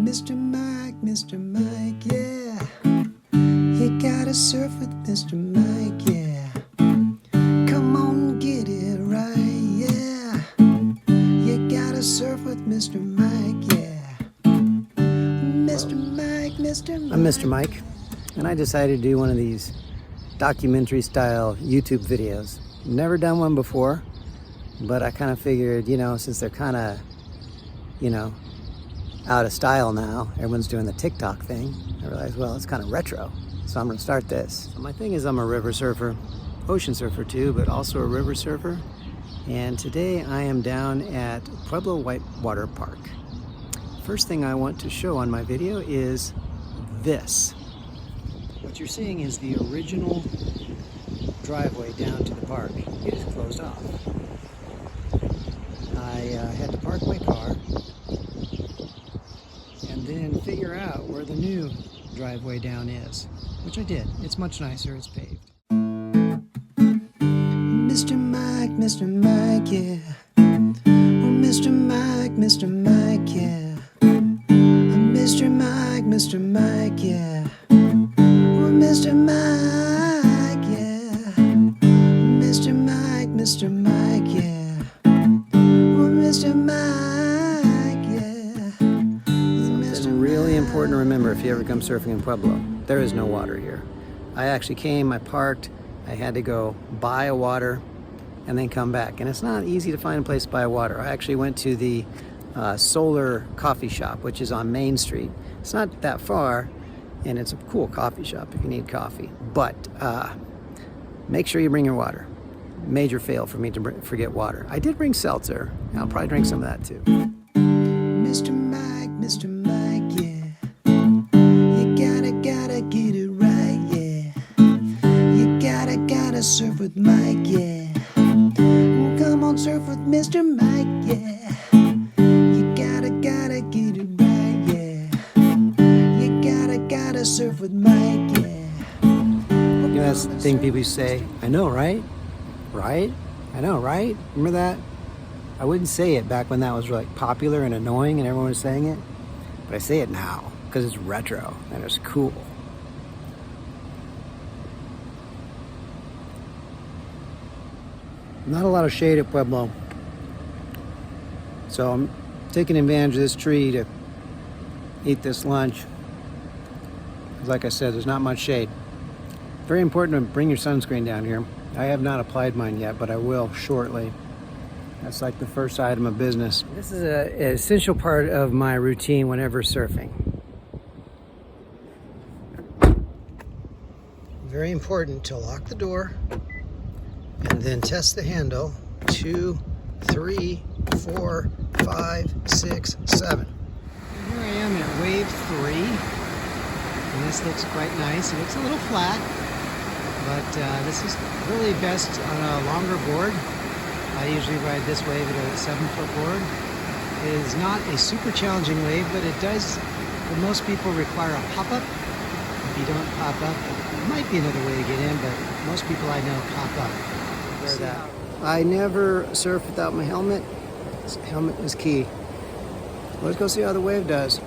Mr. Mike, yeah. You gotta surf with Mr. Mike, yeah. Come on, get it right, yeah. You gotta surf with Mr. Mike, yeah. Mr. Mike, Mr. Mike. I'm Mr. Mike, and I decided to do one of these documentary style YouTube videos. Never done one before, but I kind of figured, since they're kind of, out of style now, everyone's doing the TikTok thing, I realized, well, it's kind of retro, so I'm going to start this. So my thing is I'm a river surfer, ocean surfer too, but also a river surfer, and today I am down at Pueblo Whitewater Park. First thing I want to show on my video is this. What you're seeing is the original driveway down to the park. It is closed off. I had to park my car and then figure out where the new driveway down is, which I did. It's much nicer, it's paved. Mr. Mike, yeah. Oh, Mr. Mike, yeah. Mr. Mike, yeah. Oh, Mr. Mike, yeah. Mr. Mike, yeah. Oh, Mr. Mike, yeah. Something really important to remember if you ever come surfing in Pueblo. There is no water here. I actually came, I parked, I had to go buy a water and then come back. And it's not easy to find a place to buy water. I actually went to the Solar Coffee Shop, which is on Main Street. It's not that far, and it's a cool coffee shop if you need coffee. But make sure you bring your water. Major fail for me to forget water. I did bring seltzer. I'll probably drink some of that too. Mr. Mike, yeah. You gotta get it right, yeah. You gotta surf with Mike, yeah. Come on, surf with Mr. Mike, yeah. You gotta get it right, yeah. You gotta surf with Mike, yeah. That's the thing people say. I know, right? Right? I know, right? Remember that? I wouldn't say it back when that was like popular and annoying and everyone was saying it, but I say it now because it's retro and it's cool. Not a lot of shade at Pueblo, so I'm taking advantage of this tree to eat this lunch. Like I said, there's not much shade. Very important to bring your sunscreen down here. I have not applied mine yet, but I will shortly. That's like the first item of business. This is an essential part of my routine whenever surfing. Very important to lock the door and then test the handle. 2, 3, 4, 5, 6, 7. And here I am at wave 3. And this looks quite nice. It looks a little flat, but this is really best on a longer board. I usually ride this wave at a 7-foot board. It is not a super challenging wave, but it does, for most people, require a pop-up. If you don't pop up, there might be another way to get in, but most people I know pop up. Wear that. I never surf without my helmet. This helmet is key. Let's go see how the wave does.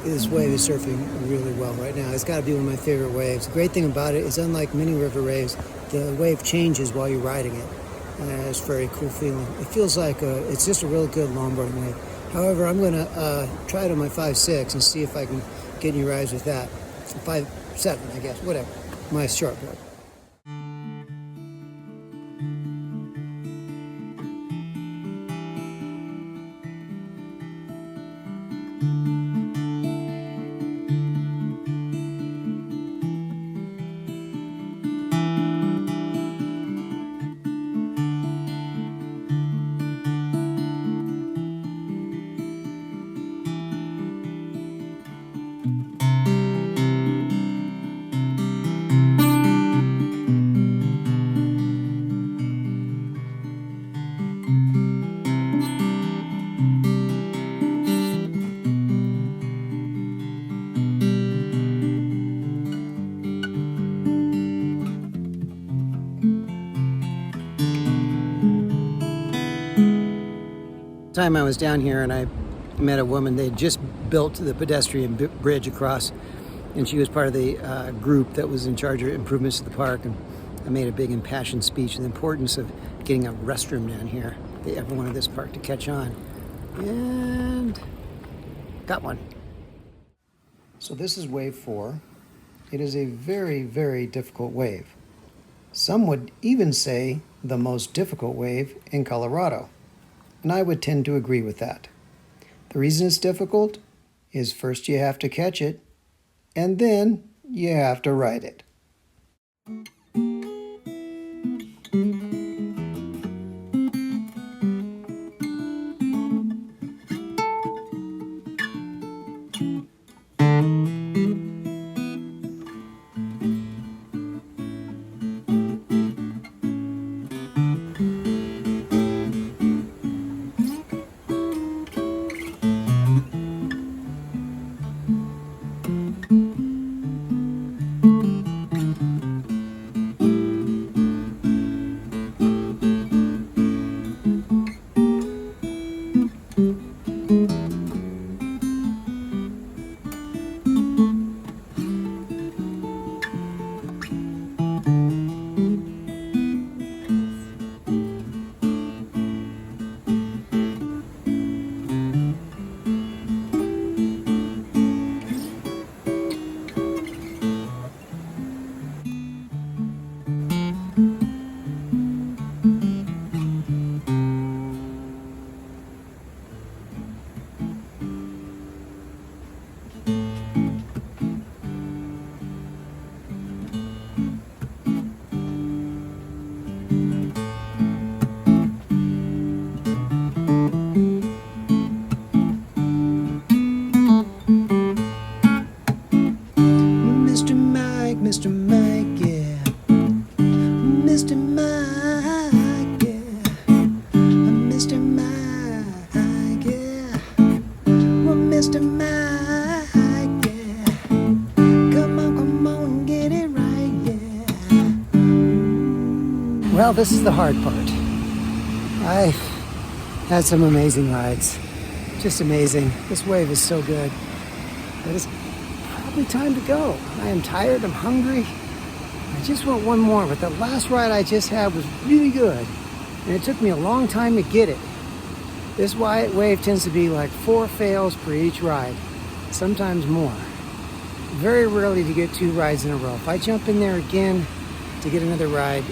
This wave is surfing really well right now. It's got to be one of my favorite waves. The great thing about it is, unlike many river waves, the wave changes while you're riding it. And it's a very cool feeling. It feels like it's just a real good longboarding wave. However, I'm going to try it on my 5.6 and see if I can get any rides with that. 5.7, I guess, whatever. My shortboard. Time I was down here and I met a woman. They had just built the pedestrian bridge across, and she was part of the group that was in charge of improvements to the park. And I made a big impassioned speech on the importance of getting a restroom down here. They ever wanted this park to catch on, and got one. So this is wave 4. It is a very, very difficult wave. Some would even say the most difficult wave in Colorado, and I would tend to agree with that. The reason it's difficult is first you have to catch it, and then you have to ride it. Mr. Mike, yeah. Mr. Mike, yeah. Mr. Mike, yeah. Well, Mr. Mike, yeah. Come on, get it right, yeah. Well, this is the hard part. I had some amazing rides. Just amazing. This wave is so good. But it's probably time to go. I am tired, I'm hungry. I just want one more, but the last ride I just had was really good. And it took me a long time to get it. This wave tends to be like 4 fails per each ride, sometimes more. Very rarely to get 2 rides in a row. If I jump in there again to get another ride,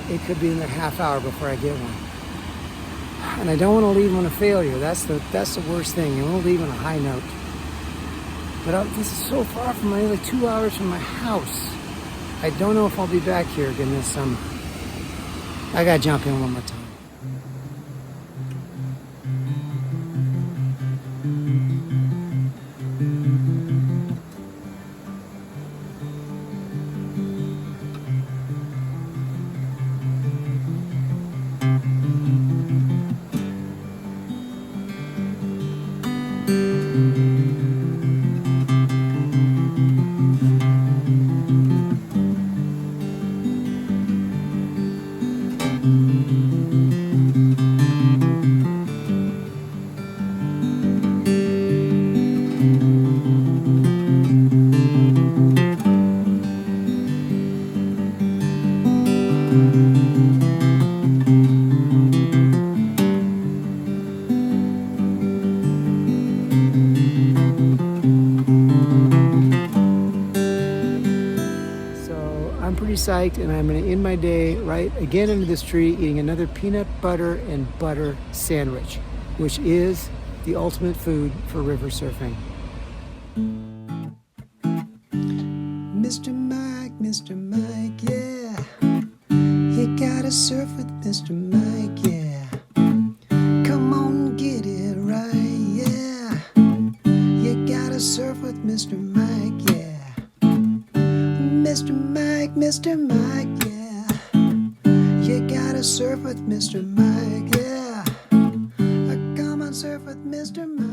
it could be another half hour before I get one. And I don't want to leave on a failure. That's the worst thing. You want to leave on a high note. But this is so far from only 2 hours from my house. I don't know if I'll be back here again this summer. I gotta jump in one more time. I'm pretty psyched, and I'm going to end my day right again under this tree eating another peanut butter and butter sandwich, which is the ultimate food for river surfing. Mr. Mike, yeah. You gotta surf with Mr. Mike, yeah. Come on, get it right, yeah. You gotta surf with Mr. Mike, yeah. Mr. Mike, yeah. You gotta surf with Mr. Mike, yeah. Come on, surf with Mr. Mike.